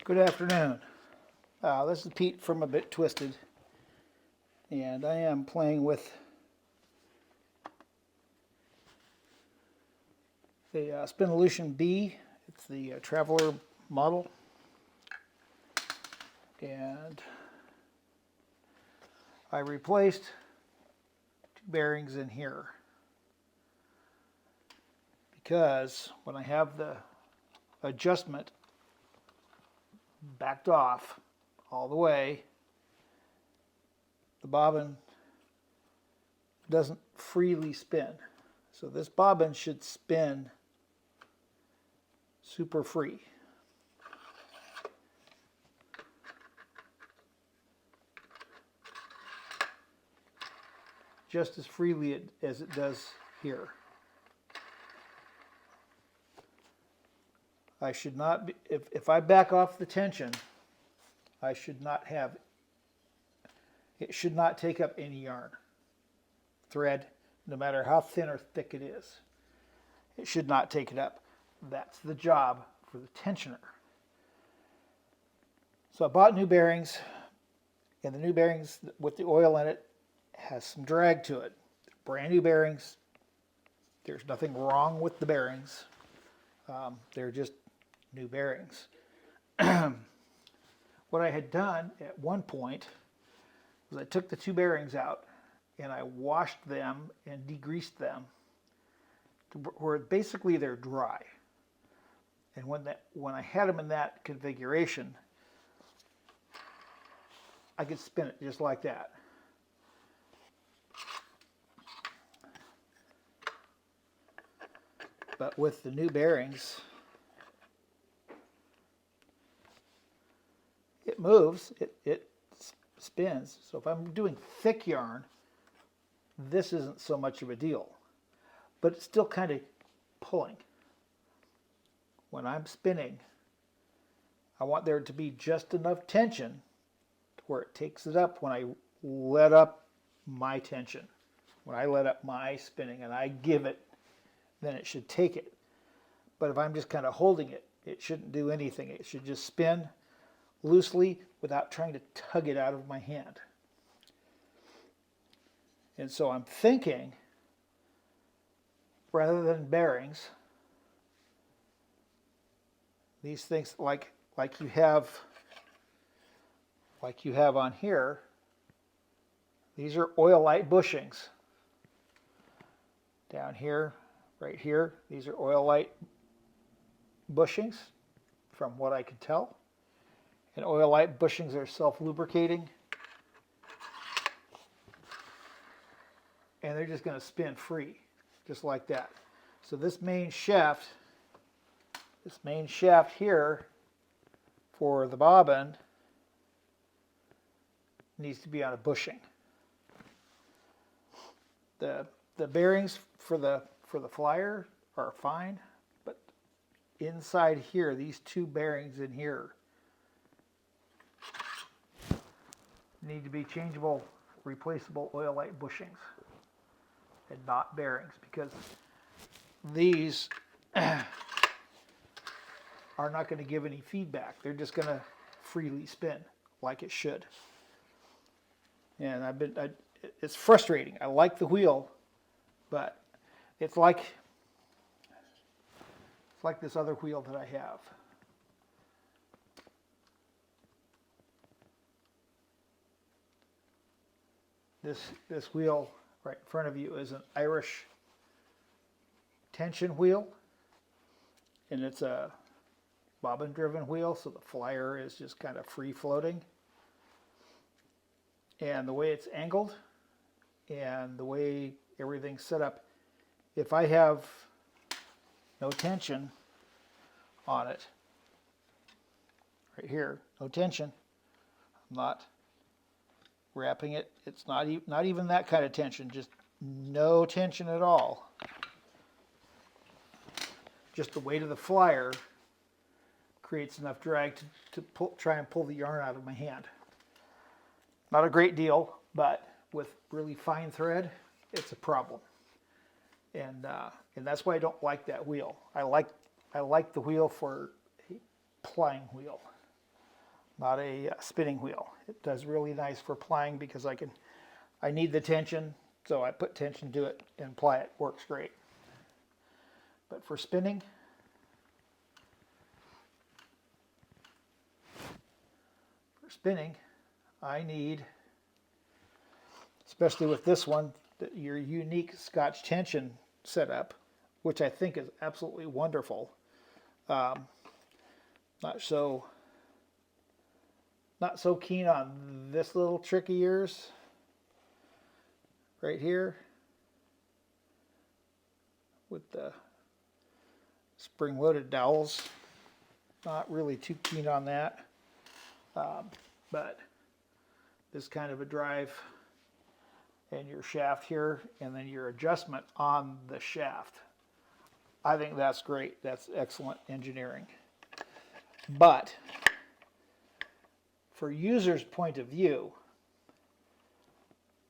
Good afternoon. This is Pete from A Bit Twisted, and I am playing with the Spinolution Bee. It's the Traveler model, and I replaced two bearings in here because when I have the adjustment backed off all the way, the bobbin doesn't freely spin. So this bobbin should spin super free. Just as freely as it does here. I should not be, if I back off the tension, I should not have, it should not take up any yarn, thread, no matter how thin or thick it is. It should not take it up. That's the job for the tensioner. So I bought new bearings, and the new bearings with the oil in it has some drag to it. Brand new bearings. There's nothing wrong with the bearings. They're just new bearings. What I had done at one point was I took the two bearings out and I washed them and degreased them to where basically they're dry. And when I had them in that configuration, I could spin it just like that. But with the new bearings, it moves, it spins. So if I'm doing thick yarn, this isn't so much of a deal. But it's still kind of pulling. When I'm spinning, I want there to be just enough tension to where it takes it up when I let up my tension. When I let up my spinning and I give it, then it should take it. But if I'm just kind of holding it, it shouldn't do anything. It should just spin loosely without trying to tug it out of my hand. And so I'm thinking, rather than bearings, these things like you have on here, these are oil light bushings. Down here, right here, these are oil light bushings, from what I could tell. And oil light bushings are self-lubricating. And they're just going to spin free, just like that. So this main shaft here for the bobbin needs to be on a bushing. The bearings for the flyer are fine, but inside here, these two bearings in here need to be changeable, replaceable oil light bushings and not bearings, because these are not going to give any feedback. They're just going to freely spin like it should. And it's frustrating. I like the wheel, but it's like this other wheel that I have. This wheel right in front of you is an Irish tension wheel, and it's a bobbin driven wheel, so the flyer is just kind of free floating. And the way it's angled and the way everything's set up, if I have no tension on it, right here, no tension, I'm not wrapping it, it's not even that kind of tension, just no tension at all. Just the weight of the flyer creates enough drag to try and pull the yarn out of my hand. Not a great deal, but with really fine thread, it's a problem. And that's why I don't like that wheel. I like the wheel for a plying wheel. not a spinning wheel. It does really nice for plying because I need the tension, so I put tension to it and ply it. Works great. But for spinning, I need, especially with this one, your unique Scotch tension setup, which I think is absolutely wonderful. Not so keen on this little trick of yours right here with the spring-loaded dowels. Not really too keen on that. But this kind of a drive and your shaft here and then your adjustment on the shaft, I think that's great. That's excellent engineering. But for user's point of view,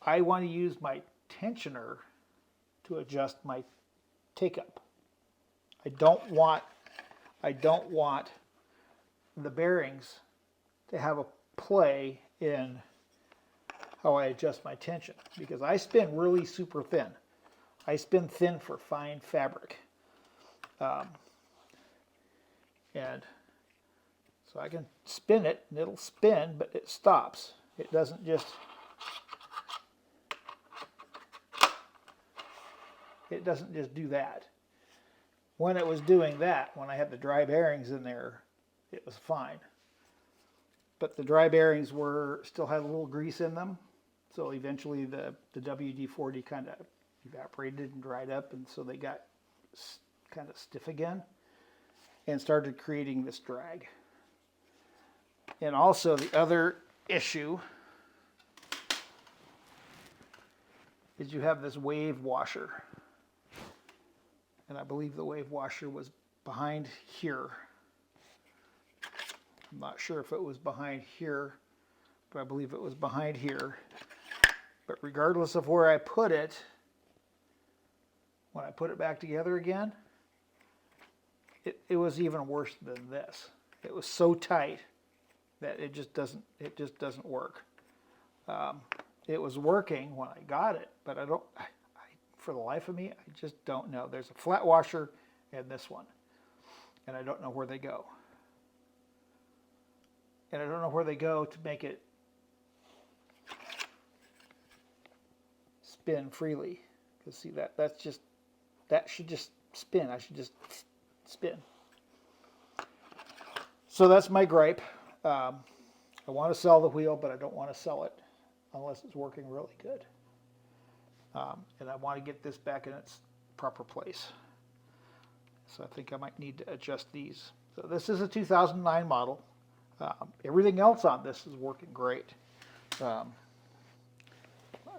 I want to use my tensioner to adjust my take-up. I don't want the bearings to have a play in how I adjust my tension, because I spin really super thin. I spin thin for fine fabric. And so I can spin it and it'll spin, but it stops. It doesn't just do that. When it was doing that, when I had the dry bearings in there, it was fine. But the dry bearings still had a little grease in them, so eventually the WD-40 kind of evaporated and dried up, and so they got kind of stiff again and started creating this drag. And also the other issue is you have this wave washer, and I believe the wave washer was behind here. I'm not sure if it was behind here, but I believe it was behind here. But regardless of where I put it, when I put it back together again, it was even worse than this. It was so tight that it just doesn't work. It was working when I got it, but for the life of me, I just don't know. There's a flat washer and this one, and I don't know where they go. And I don't know where they go to make it spin freely. Because see, that should just spin. I should just spin. So that's my gripe. I want to sell the wheel, but I don't want to sell it unless it's working really good. And I want to get this back in its proper place. So I think I might need to adjust these. So this is a 2009 model. Everything else on this is working great. I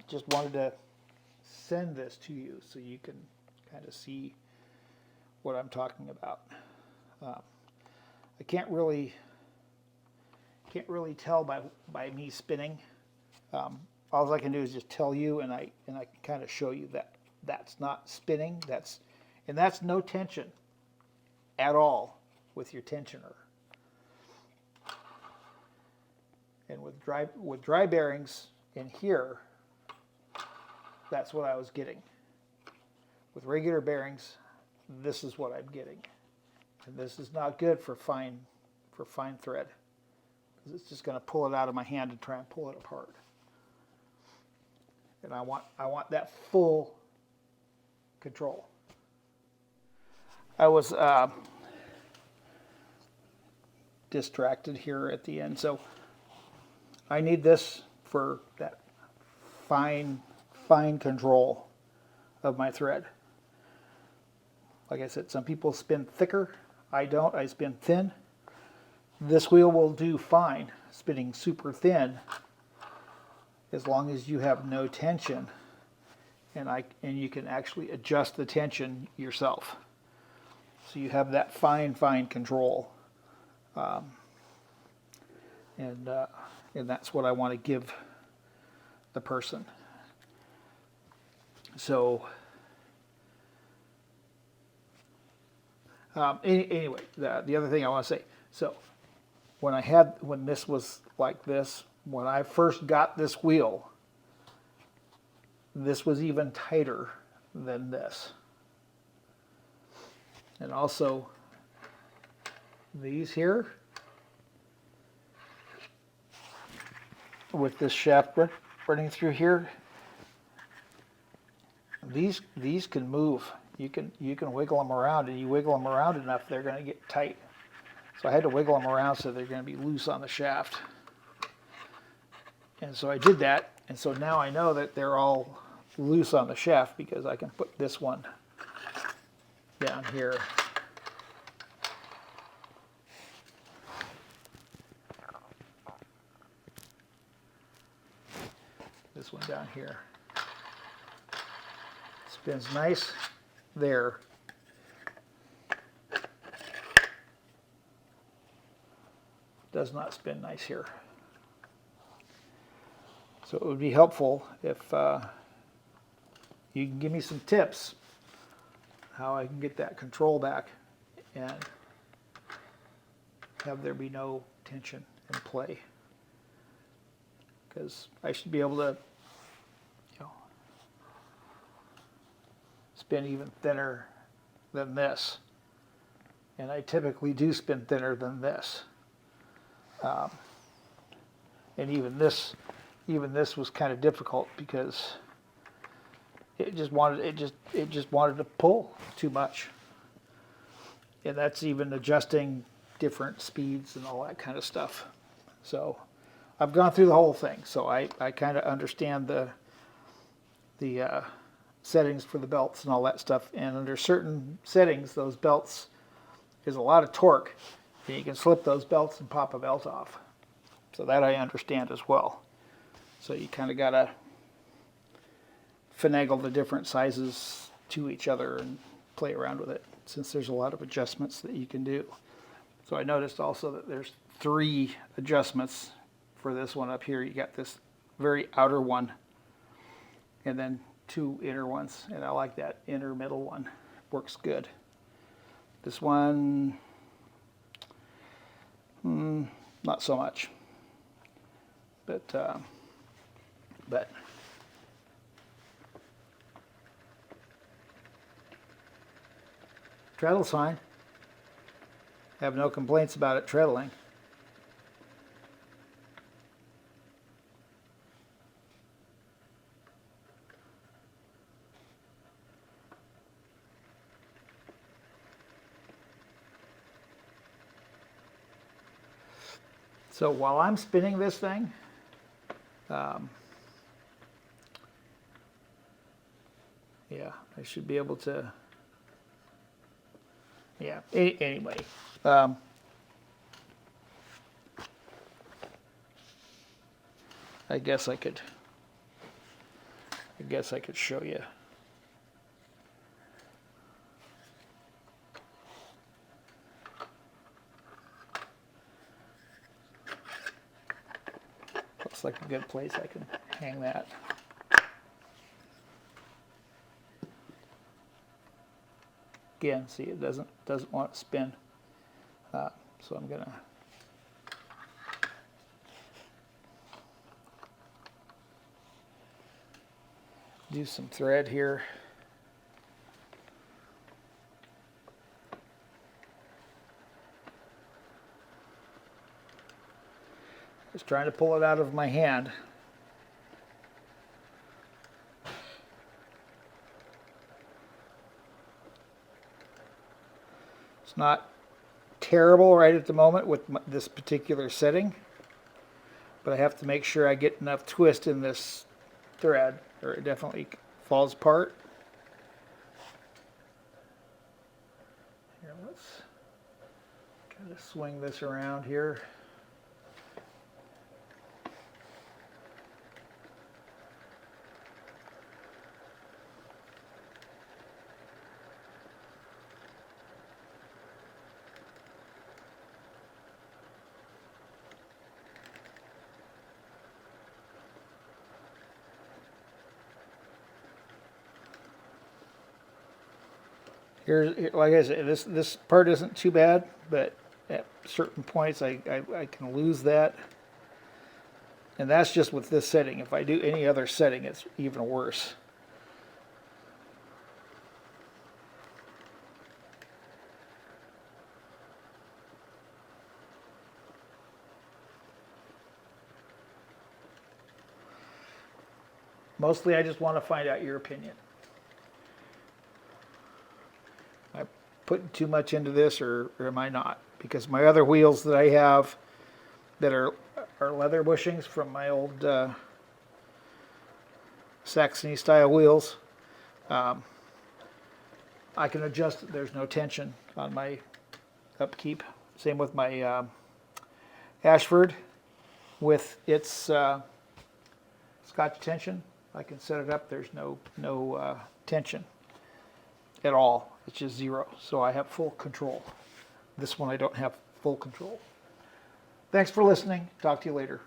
just wanted to send this to you so you can kind of see what I'm talking about. I can't really tell by me spinning. All I can do is just tell you, and I can kind of show you that that's not spinning. That's no tension at all with your tensioner. And with dry bearings in here, that's what I was getting. With regular bearings, this is what I'm getting. And this is not good for fine thread, because it's just going to pull it out of my hand and try and pull it apart. And I want that full control. I was distracted here at the end, so I need this for that fine control of my thread. Like I said, some people spin thicker. I don't. I spin thin. This wheel will do fine spinning super thin as long as you have no tension, and you can actually adjust the tension yourself. So you have that fine control. And that's what I want to give the person. So anyway, the other thing I want to say, so when this was like this, when I first got this wheel, this was even tighter than this. And also these here, with this shaft running through here, these can move. You can wiggle them around, and you wiggle them around enough, they're going to get tight. So I had to wiggle them around so they're going to be loose on the shaft. And so I did that, and so now I know that they're all loose on the shaft because I can put this one down here. This one down here. Spins nice there. Does not spin nice here. So it would be helpful if you can give me some tips how I can get that control back and have there be no tension in play. Because I should be able to, you know, spin even thinner than this. And I typically do spin thinner than this. And even this was kind of difficult because it just wanted to pull too much. And that's even adjusting different speeds and all that kind of stuff. So I've gone through the whole thing, so I kind of understand the settings for the belts and all that stuff. And under certain settings, those belts, there's a lot of torque, and you can slip those belts and pop a belt off. So that I understand as well. So you kind of got to finagle the different sizes to each other and play around with it, since there's a lot of adjustments that you can do. So I noticed also that there's 3 adjustments for this one up here. You got this very outer one and then 2 inner ones, and I like that inner middle one. Works good. This one, not so much. But treadle's fine. Have no complaints about it treadling. So while I'm spinning this thing, yeah, I should be able to, yeah, anyway. I guess I could show you. Looks like a good place I can hang that. Again, see, it doesn't want to spin, so I'm gonna do some thread here. Just trying to pull it out of my hand. It's not terrible right at the moment with this particular setting, but I have to make sure I get enough twist in this thread or it definitely falls apart. Here, let's kind of swing this around here. Here, like I said, this part isn't too bad, but at certain points I can lose that. And that's just with this setting. If I do any other setting, it's even worse. Mostly I just want to find out your opinion. Am I putting too much into this, or am I not? Because my other wheels that I have that are leather bushings from my old Saxony style wheels, I can adjust it. There's no tension on my upkeep. Same with my Ashford with its Scotch tension. I can set it up. There's no tension at all. It's just zero. So I have full control. This one I don't have full control. Thanks for listening. Talk to you later.